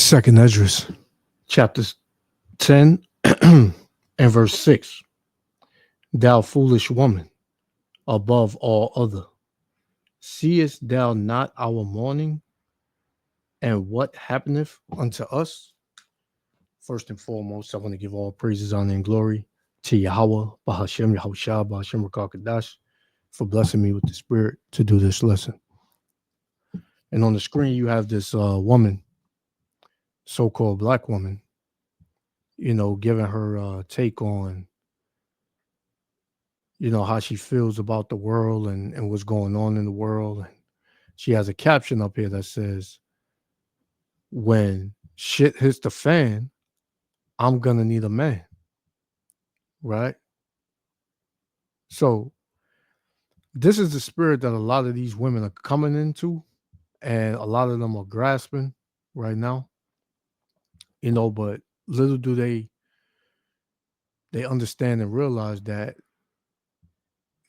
Second Esdras, chapter 10 and verse 6. Thou foolish woman, above all other, seest thou not our mourning, and what happeneth unto us? First and foremost, I want to give all praises, honor, and glory to Yahweh, Bahashem, Yahushua, Bahashem, Rakakadash, for blessing me with the spirit to do this lesson. And on the screen, you have this woman, so-called black woman, giving her take on, how she feels about the world and what's going on in the world. And she has a caption up here that says, when shit hits the fan, I'm going to need a man. Right? So this is the spirit that a lot of these women are coming into, and a lot of them are grasping right now. But little do they understand and realize that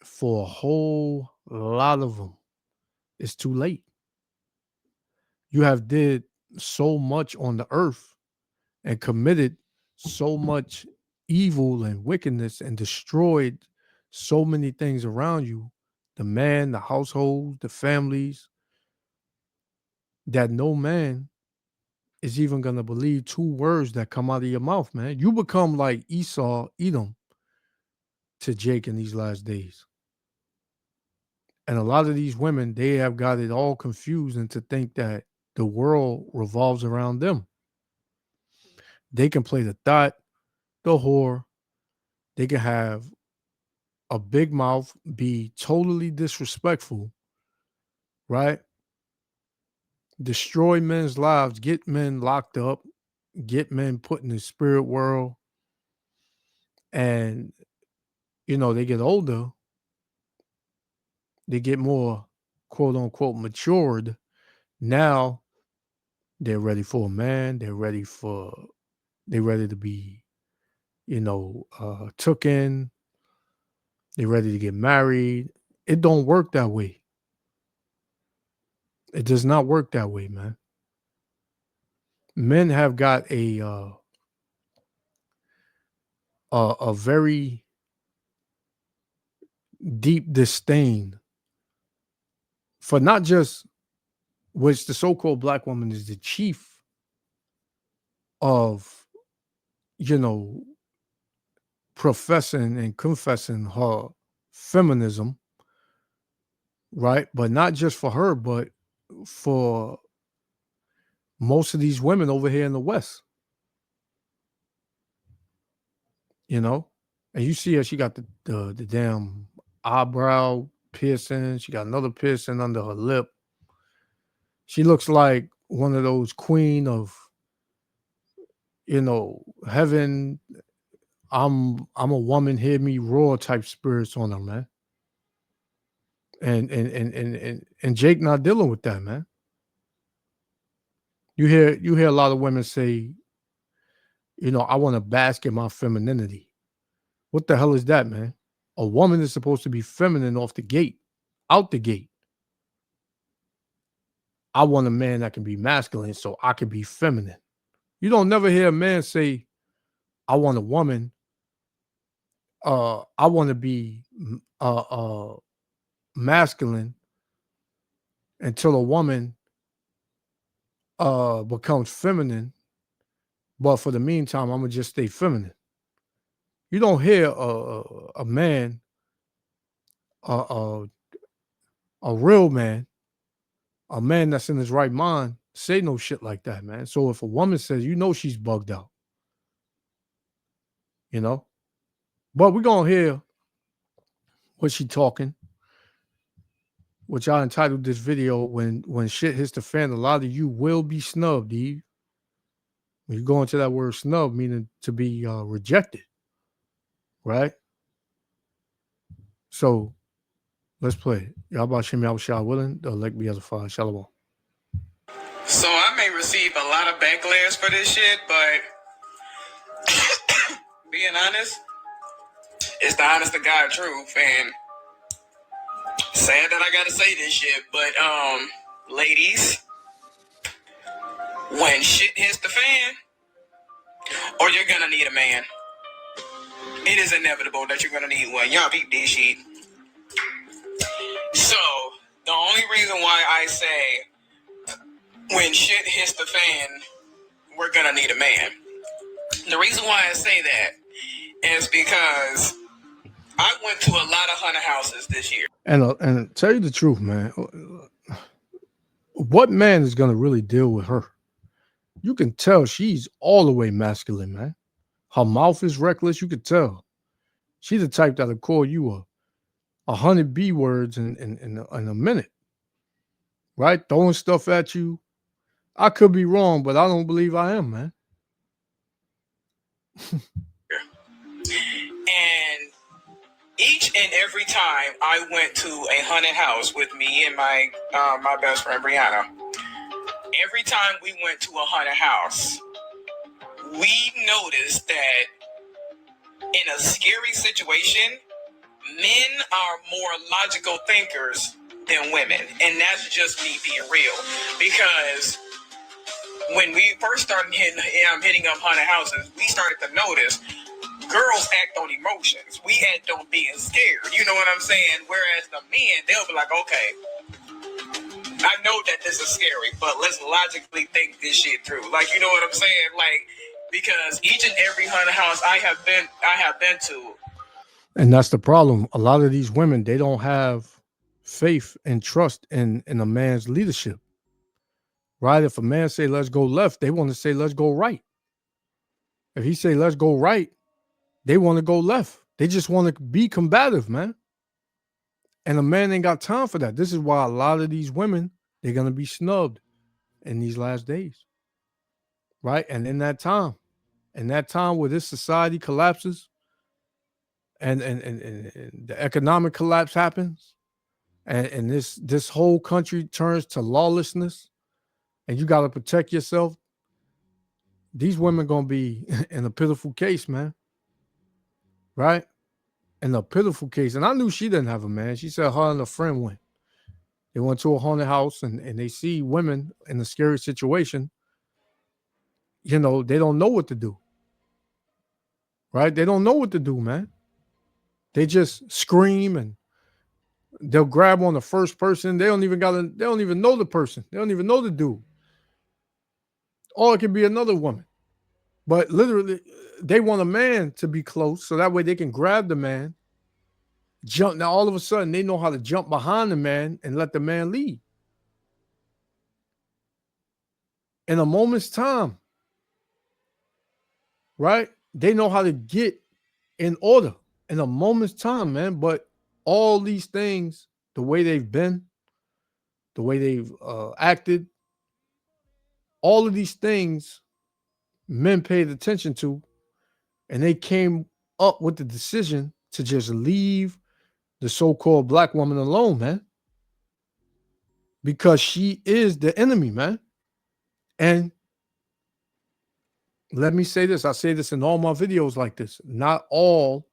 for a whole lot of them, it's too late. You have did so much on the earth and committed so much evil and wickedness and destroyed so many things around you, the man, the household, the families, that no man is even going to believe two words that come out of your mouth, man. You become like Esau, Edom to Jake in these last days. And a lot of these women, they have got it all confused and to think that the world revolves around them. They can play the thought, the whore. They can have a big mouth, be totally disrespectful, right? Destroy men's lives, get men locked up, get men put in the spirit world. And, they get older. They get more, quote unquote, matured. Now they're ready for a man. They're ready to be, took in. They're ready to get married. It don't work that way. It does not work that way, man. Men have got a very deep disdain for not just which the so-called black woman is the chief of, professing and confessing her feminism, right? But not just for her, but for most of these women over here in the West, and you see her, she got the damn eyebrow piercing. She got another piercing under her lip. She looks like one of those queen of, heaven. I'm a woman, hear me roar type spirits on her, man. And Jake not dealing with that, man. You hear a lot of women say, I want to bask in my femininity. What the hell is that, man? A woman is supposed to be feminine off the gate, out the gate. I want a man that can be masculine so I can be feminine. You don't never hear a man say, I want a woman. I want to be masculine until a woman becomes feminine. But for the meantime, I'm going to just stay feminine. You don't hear a man, a real man, a man that's in his right mind, say no shit like that, man. So if a woman says, she's bugged out, But we're going to hear what she talking, which I entitled this video, when shit hits the fan, a lot of you will be snubbed, Eve. When you go into that word snub, meaning to be rejected, right? So let's play. Yahweh Shem Yahushua willing, the elect be as a father. Shalom. So I may receive a lot of backlash for this shit, but being honest, it's the honest to God truth. And sad that I gotta say this shit, but ladies, when shit hits the fan, or you're gonna need a man. It is inevitable that you're gonna need one. Y'all peep this shit. So, the only reason why I say when shit hits the fan, we're gonna need a man. The reason why I say that is because I went to a lot of haunted houses this year. And tell you the truth, man, what man is gonna really deal with her? You can tell she's all the way masculine, man. Her mouth is reckless. You could tell. She's the type that'll call you 100 B words in a minute, right? Throwing stuff at you. I could be wrong, but I don't believe I am, man. And each and every time I went to a haunted house with me and my best friend Brianna, every time we went to a haunted house, we noticed that in a scary situation, men are more logical thinkers than women. And that's just me being real. Because when we first started hitting up haunted houses, we started to notice girls act on emotions. We act on being scared. You know what I'm saying? Whereas the men, they'll be like, okay, I know that this is scary, but let's logically think this shit through. Like, you know what I'm saying? Like, because each and every haunted house I have been to. And that's the problem. A lot of these women, they don't have faith and trust in a man's leadership. Right? If a man say let's go left, they want to say let's go right. If he say let's go right, they want to go left. They just want to be combative, man. And a man ain't got time for that. This is why a lot of these women, they're going to be snubbed in these last days. Right? And in that time where this society collapses and the economic collapse happens and this whole country turns to lawlessness and you got to protect yourself, these women going to be in a pitiful case, man. Right? In a pitiful case. And I knew she didn't have a man. She said her and a friend went. They went to a haunted house and they see women in a scary situation. You know, they don't know what to do. Right? They don't know what to do, man. They just scream and they'll grab on the first person. They don't even know the person. They don't even know the dude. Or it could be another woman. But literally, they want a man to be close so that way they can grab the man, jump. Now, all of a sudden, they know how to jump behind the man and let the man lead. In a moment's time, right? They know how to get in order in a moment's time, man. But all these things, the way they've been, the way they've acted, all of these things men paid attention to, and they came up with the decision to just leave the so-called black woman alone, man. Because she is the enemy, man. And let me say this. I say this in all my videos like this. Not all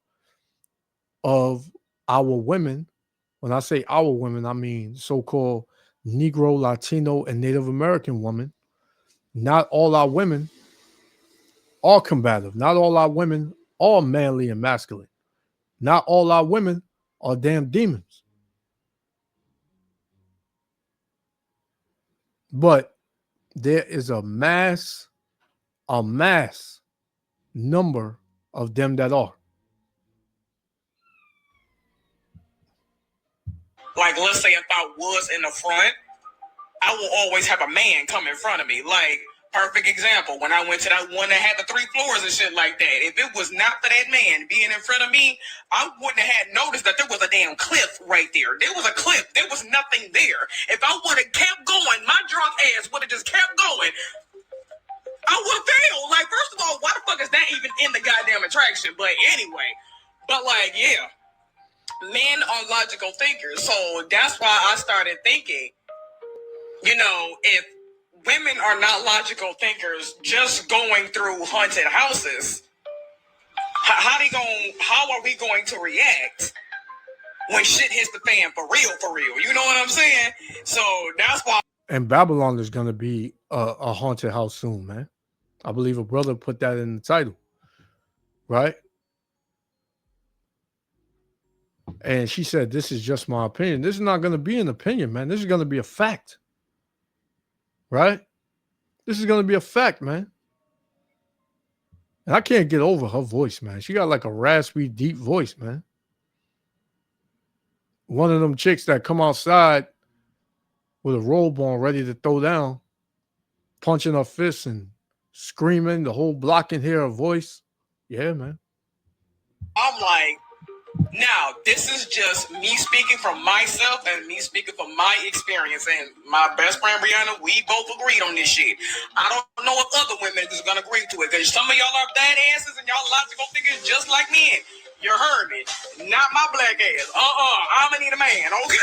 of our women, when I say our women, I mean so-called Negro, Latino, and Native American women. Not all our women are combative. Not all our women are manly and masculine. Not all our women are damn demons. But there is a mass number of them that are. Like, let's say if I was in the front, I will always have a man come in front of me. Like, perfect example, when I went to that one that had the 3 floors and shit like that. If it was not for that man being in front of me, I wouldn't have had noticed that there was a damn cliff right there. There was a cliff. There was nothing there. If I would have kept going, my drunk ass would have just kept going. I would have failed. Like, first of all, why the fuck is that even in the goddamn attraction? But anyway, but like, yeah, men are logical thinkers. So that's why I started thinking, you know, if women are not logical thinkers just going through haunted houses, how are we going to react when shit hits the fan for real? You know what I'm saying? So that's why And Babylon is going to be a haunted house soon, man. I believe a brother put that in the title, right? And she said, "This is just my opinion. This is not going to be an opinion, man. This is going to be a fact, right? This is going to be a fact, man." And I can't get over her voice, man. She got like a raspy, deep voice, man. One of them chicks that come outside with a robe on, ready to throw down, punching her fists and screaming. The whole block can hear her voice. Yeah, man. I'm like, now, this is just me speaking from myself and me speaking from my experience. And my best friend Brianna, we both agreed on this shit. I don't know if other women is gonna agree to it, because some of y'all are bad asses and y'all logical figures just like me. You heard me. Not my black ass. I'm gonna need a man, okay?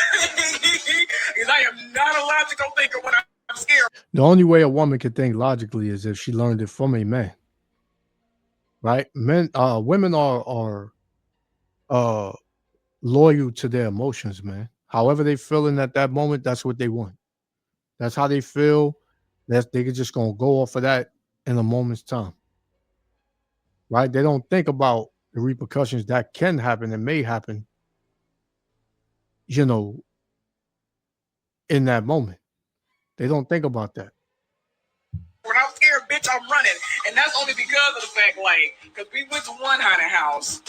Because I am not a logical thinker when I'm scared. The only way a woman can think logically is if she learned it from a man. Right? Women are loyal to their emotions, man. However they feeling at that moment, that's what they want. That's how they feel. They just gonna go off of that in a moment's time. Right? They don't think about the repercussions that can happen and may happen, you know, in that moment. They don't think about that. When I'm scared, bitch, I'm running. And that's only because of the fact, like, because we went to one haunted house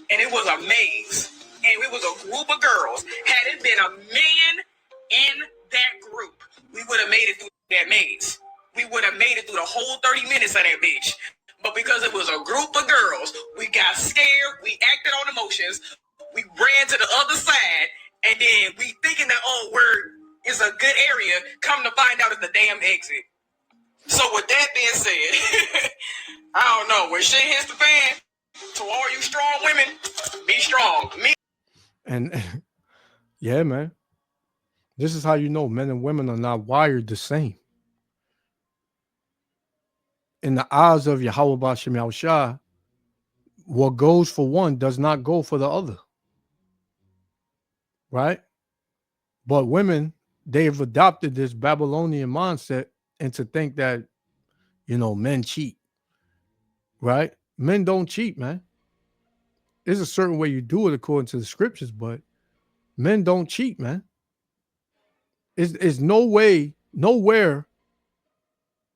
and it was a maze. And it was a group of girls. Had it been a man in that group, we would have made it through that maze. We would have made it through the whole 30 minutes of that bitch. But because it was a group of girls, we got scared, we acted on emotions, we ran to the other side, and then we thinking that, oh, it's a good area, come to find out it's the damn exit. So with that being said, I don't know. When shit hits the fan, to all you strong women, be strong. Me. And yeah, man. This is how you know men and women are not wired the same. In the eyes of Yahweh Bashem Yahushua, what goes for one does not go for the other. Right? But women, they've adopted this Babylonian mindset and to think that, men cheat. Right? Men don't cheat, man. There's a certain way you do it according to the scriptures, but men don't cheat, man. It's no way, nowhere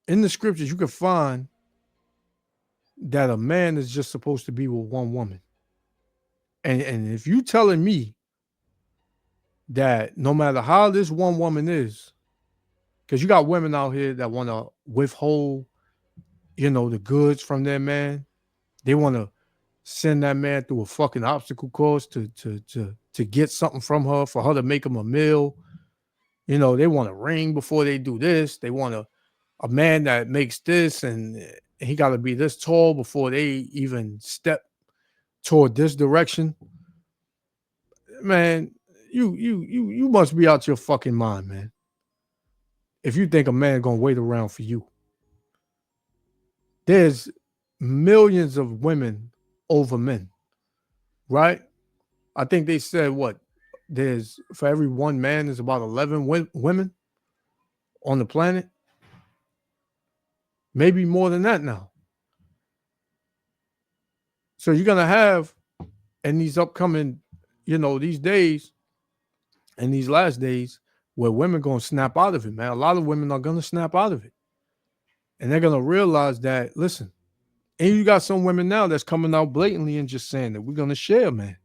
in the scriptures you can find that a man is just supposed to be with one woman. And if you telling me that no matter how this one woman is, because you got women out here that want to withhold, the goods from their man. They want to send that man through a fucking obstacle course to get something from her, for her to make him a meal. They want a ring before they do this. They want a man that makes this, and he got to be this tall before they even step toward this direction. Man, you must be out your fucking mind, man. If you think a man gonna wait around for you. There's millions of women over men, right? I think they said what? There's, for every one man, there's about 11 women on the planet. Maybe more than that now. So you're gonna have in these upcoming, these days and these last days where women gonna snap out of it, man. A lot of women are gonna snap out of it. And they're gonna realize that, listen, and you got some women now that's coming out blatantly and just saying that we're gonna share, man.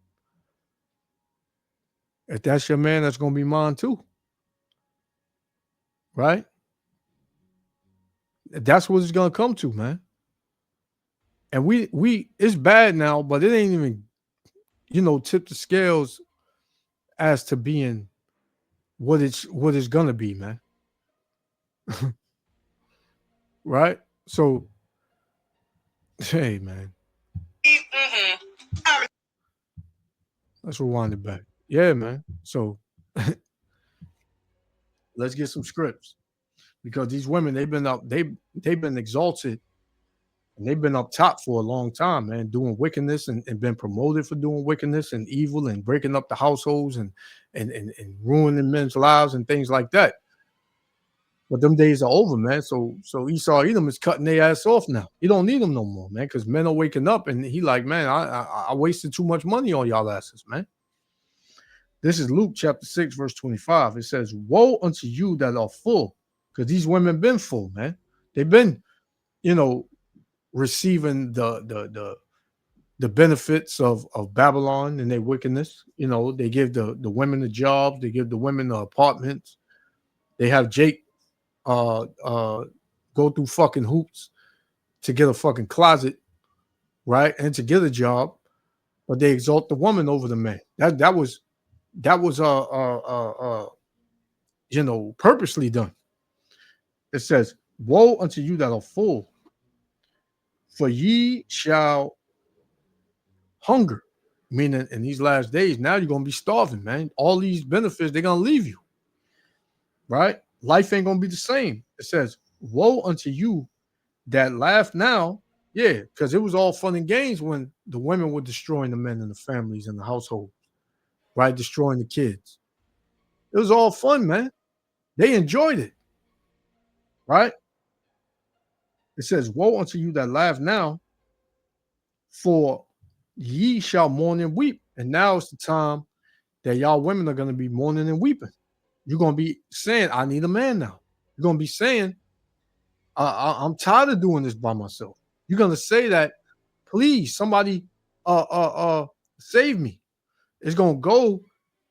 If that's your man, that's gonna be mine too. Right? That's what it's gonna come to, man. And we it's bad now, but it ain't even, tip the scales as to being what it's gonna be, man. Right? So, hey, man. Let's rewind it back. Yeah, man. So let's get some scripts, because these women, they've been exalted and they've been up top for a long time, man, doing wickedness and been promoted for doing wickedness and evil and breaking up the households and ruining men's lives and things like that. But them days are over, man. So Esau Edom is cutting their ass off now. He don't need them no more, man, because men are waking up and he like, man, I wasted too much money on y'all asses, man. This is Luke chapter 6, verse 25. It says, woe unto you that are full, because these women been full, man. They've been, you know, receiving the benefits of Babylon and their wickedness. You know, they give the women the jobs, they give the women the apartments. They have Jake go through fucking hoops to get a fucking closet, right, and to get a job, but they exalt the woman over the man. That was purposely done. It says, woe unto you that are full, for ye shall hunger. Meaning in these last days, now you're gonna be starving, man. All these benefits, they're gonna leave you, right? Life ain't gonna be the same. It says, woe unto you that laugh now. Yeah, because it was all fun and games when the women were destroying the men and the families and the household, right? Destroying the kids. It was all fun, man. They enjoyed it, right? It says, woe unto you that laugh now, for ye shall mourn and weep. And now it's the time that y'all women are going to be mourning and weeping. You're going to be saying, I need a man now. You're going to be saying, I'm tired of doing this by myself. You're going to say that, please, somebody save me. It's going to go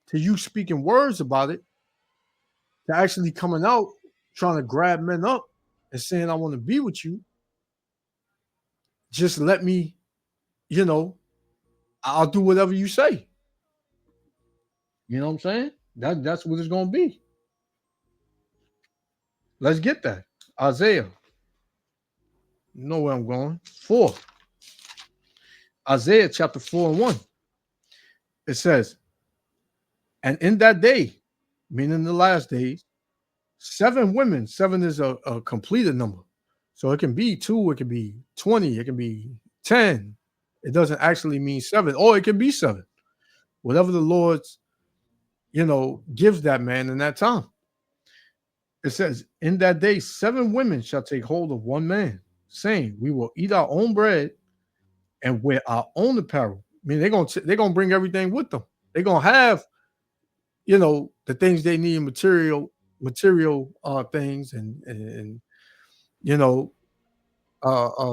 to you speaking words about it, to actually coming out, trying to grab men up and saying, I want to be with you. Just let me, I'll do whatever you say. You know what I'm saying? That's what it's going to be. Let's get that. Isaiah. You know where I'm going. 4. Isaiah chapter 4 and 1. It says, and in that day, meaning the last days, 7 women, 7 is a completed number. So it can be 2, it can be 20, it can be 10. It doesn't actually mean 7, or it can be 7. Whatever the Lord's, gives that man in that time. It says, in that day, 7 women shall take hold of one man, saying, we will eat our own bread and wear our own apparel. I mean, they're gonna bring everything with them. They're gonna have, the things they need, material things, and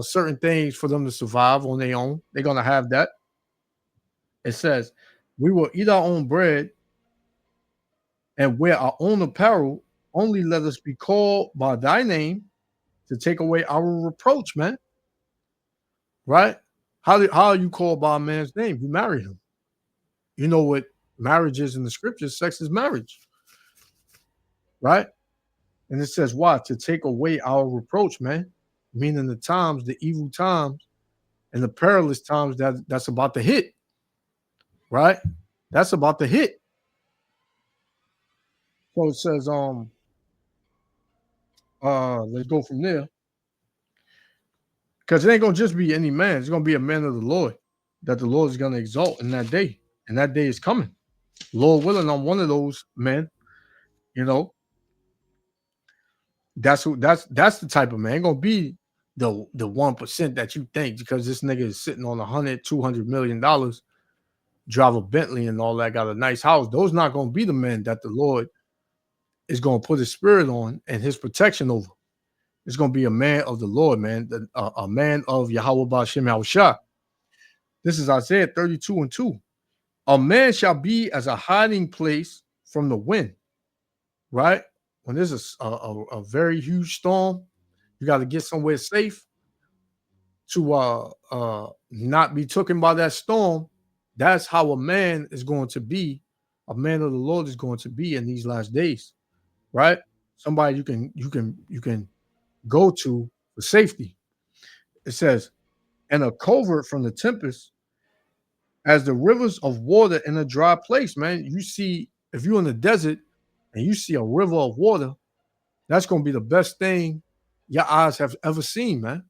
certain things for them to survive on their own. They're gonna have that. It says, we will eat our own bread and wear our own apparel. Only let us be called by thy name to take away our reproach, man. Right? How are you called by a man's name? You marry him. You know what marriage is in the scriptures. Sex is marriage. Right? And it says, why? To take away our reproach, man. Meaning the times, the evil times, and the perilous times that's about to hit. Right? That's about to hit. So it says, let's go from there. Because it ain't gonna just be any man, it's gonna be a man of the Lord that the Lord is gonna exalt in that day. And that day is coming. Lord willing, I'm one of those men, you know. That's the type of man. Ain't gonna be the 1% that you think, because this nigga is sitting on $200 million, drive a Bentley and all that, got a nice house. Those not gonna be the men that the Lord is gonna put his spirit on and his protection over. It's gonna be a man of the Lord, man, a man of Yahweh Ba'Shem Yahushua. This is Isaiah 32 and 2. A man shall be as a hiding place from the wind, right? When there's a very huge storm, you got to get somewhere safe to not be taken by that storm. That's how a man is going to be. A man of the Lord is going to be in these last days, right? Somebody you can go to for safety. It says, and a covert from the tempest, as the rivers of water in a dry place, man. You see, if you're in the desert and you see a river of water, that's going to be the best thing your eyes have ever seen, man.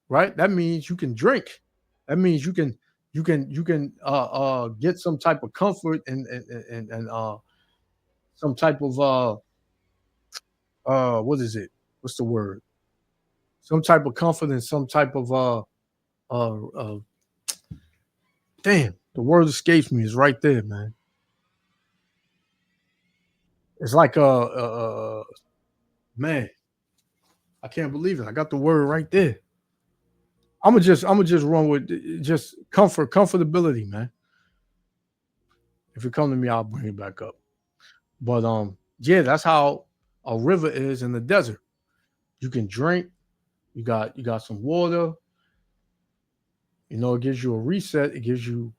Right? That means you can drink. That means you can get some type of comfort and some type of what is it? What's the word? Some type of confidence, some type of damn, the word escapes me. It's right there, man. It's like man, I can't believe it. I got the word right there. I'm gonna just run with just comfortability, man. If it come to me, I'll bring it back up. But yeah, that's how a river is in the desert. You can drink. You got some water. It gives you a reset. It gives you,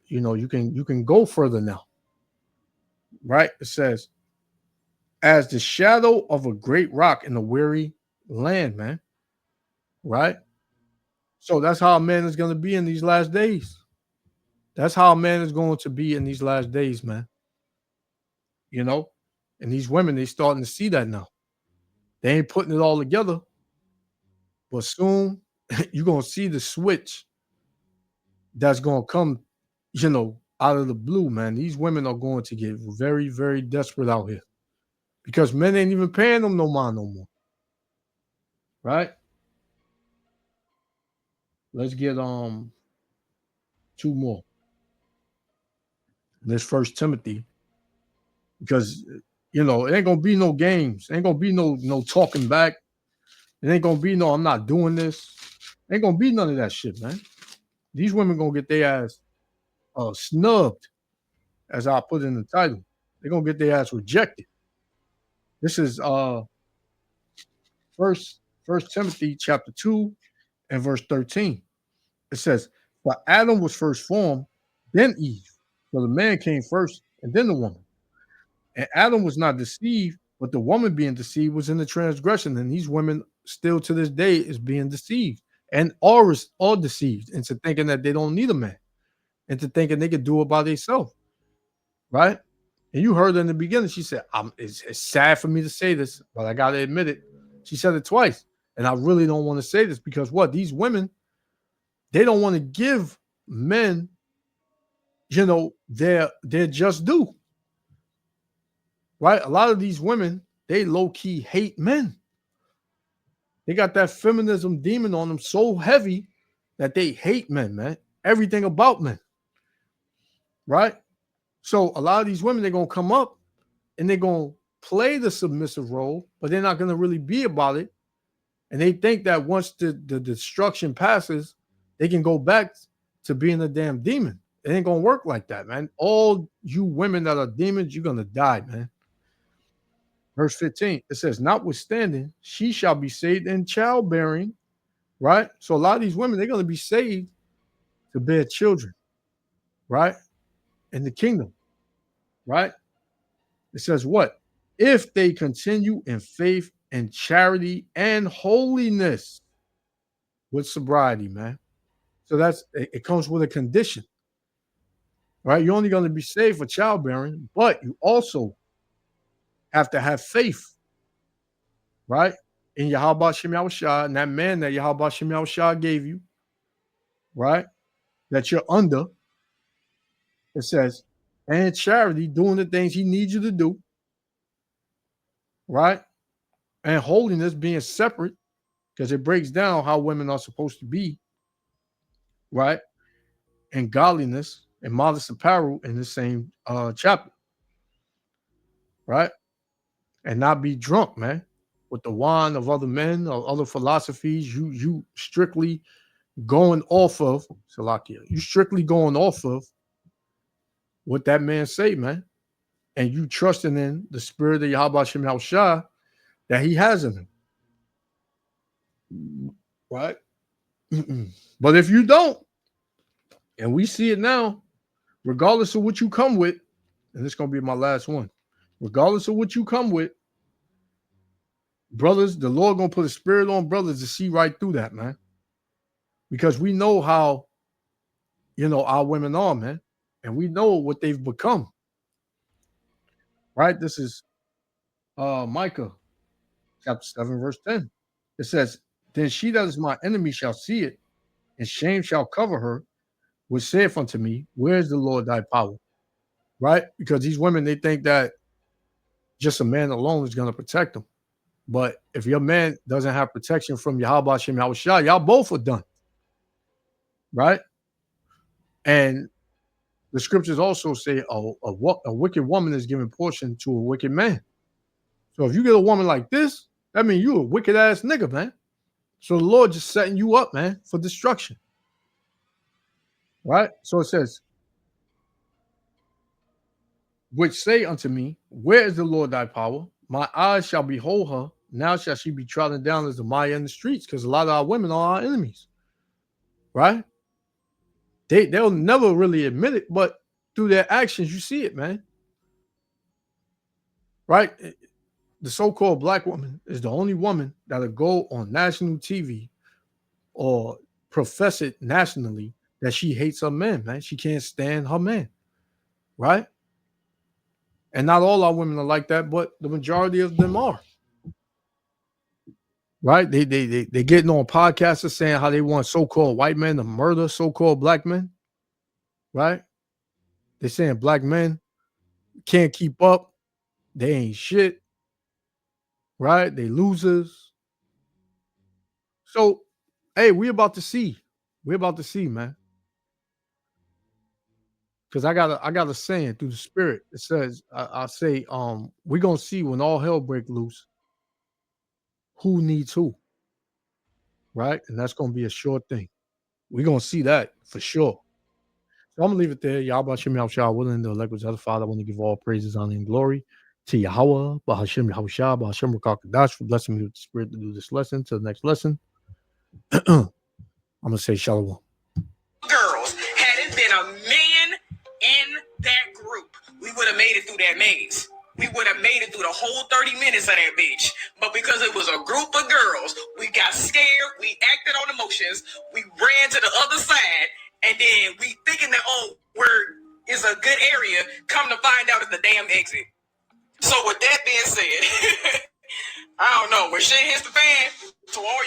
you can go further now, right? It says, as the shadow of a great rock in a weary land, man. Right. So that's how a man is going to be in these last days. That's how a man is going to be in these last days, man. You know, and these women, they starting to see that now. They ain't putting it all together, but soon you're gonna see the switch that's gonna come, out of the blue, man. These women are going to get very, very desperate out here because men ain't even paying them no mind no more. Right? Let's get two more. This First Timothy, because it ain't gonna be no games. Ain't gonna be no talking back. It ain't gonna be no I'm not doing this. Ain't gonna be none of that shit, man. These women gonna get their ass snubbed, as I put in the title. They're gonna get their ass rejected. This is First Timothy chapter 2 and verse 13. It says, "For Adam was first formed, then Eve. So the man came first, and then the woman. And Adam was not deceived, but the woman being deceived was in the transgression. And these women still to this day is being deceived and are deceived into thinking that they don't need a man, into thinking they could do it by themselves, right? And you heard her in the beginning. She said, it's sad for me to say this, but I got to admit it. She said it twice. And I really don't want to say this because what? These women, they don't want to give men, their just due. Right? A lot of these women, they low-key hate men. They got that feminism demon on them so heavy that they hate men, man. Everything about men. Right? So a lot of these women, they're going to come up and they're going to play the submissive role, but they're not going to really be about it. And they think that once the destruction passes, they can go back to being a damn demon. It ain't going to work like that, man. All you women that are demons, you're going to die, man. Verse 15, it says, notwithstanding, she shall be saved in childbearing, right? So a lot of these women, they're going to be saved to bear children, right? In the kingdom, right? It says what? If they continue in faith and charity and holiness with sobriety, man. So it comes with a condition, right? You're only going to be saved for childbearing, but you also have to have faith, right? In Yahweh Shem Yahushua, and that man that Yahweh Shem Yahushua gave you, right? That you're under. It says, and charity, doing the things he needs you to do, right? And holiness, being separate, because it breaks down how women are supposed to be, right? And godliness and modest apparel in the same chapter, right? And not be drunk, man, with the wine of other men or other philosophies. You strictly going off of Salakia. You strictly going off of what that man say, man. And you trusting in the spirit of Yahweh Shem Shah that he has in him. Right? But if you don't, and we see it now, regardless of what you come with, and this is going to be my last one, regardless of what you come with, brothers, the Lord going to put a spirit on brothers to see right through that, man. Because we know how, our women are, man. And we know what they've become. Right? This is Micah chapter 7, verse 10. It says, then she that is my enemy shall see it, and shame shall cover her, which saith unto me, where is the Lord thy power? Right? Because these women, they think that just a man alone is going to protect them. But if your man doesn't have protection from Yahweh Hashem Yahushua, y'all both are done. Right? And the scriptures also say a wicked woman is given portion to a wicked man. So if you get a woman like this, that means you a wicked ass nigga, man. So the Lord just setting you up, man, for destruction. Right? So it says, which say unto me, where is the Lord thy power? My eyes shall behold her. Now shall she be trodden down as the Maya in the streets, because a lot of our women are our enemies. Right? They'll never really admit it, but through their actions, you see it, man. Right? The so-called black woman is the only woman that'll go on national TV or profess it nationally that she hates her man, man. She can't stand her man. Right? And not all our women are like that, but the majority of them are. Right? They getting on podcasts saying how they want so-called white men to murder so-called black men. Right? They're saying black men can't keep up. They ain't shit. Right? They losers. So, hey, we about to see. We're about to see, man. Because I got a saying through the spirit. It says, I say, we're gonna see when all hell break loose, who needs who, right? And that's gonna be a short thing. We're gonna see that for sure. So I'm gonna leave it there. Yahweh Hashem Yahushua, willing the elect of the Father. I want to give all praises, honor, and glory to Yahweh, Bahashem Yahushua, Bahashem Rakakadash for blessing me with the spirit to do this lesson. To the next lesson. I'm gonna say shalom. Girls, had it been a man in that group, we would have made it through that maze. We would have made it through the whole 30 minutes of that bitch. But because it was a group of girls, we got scared, we acted on emotions, we ran to the other side, and then we thinking that, oh, where is a good area, come to find out it's the damn exit. So with that being said, I don't know, when shit hits the fan, to all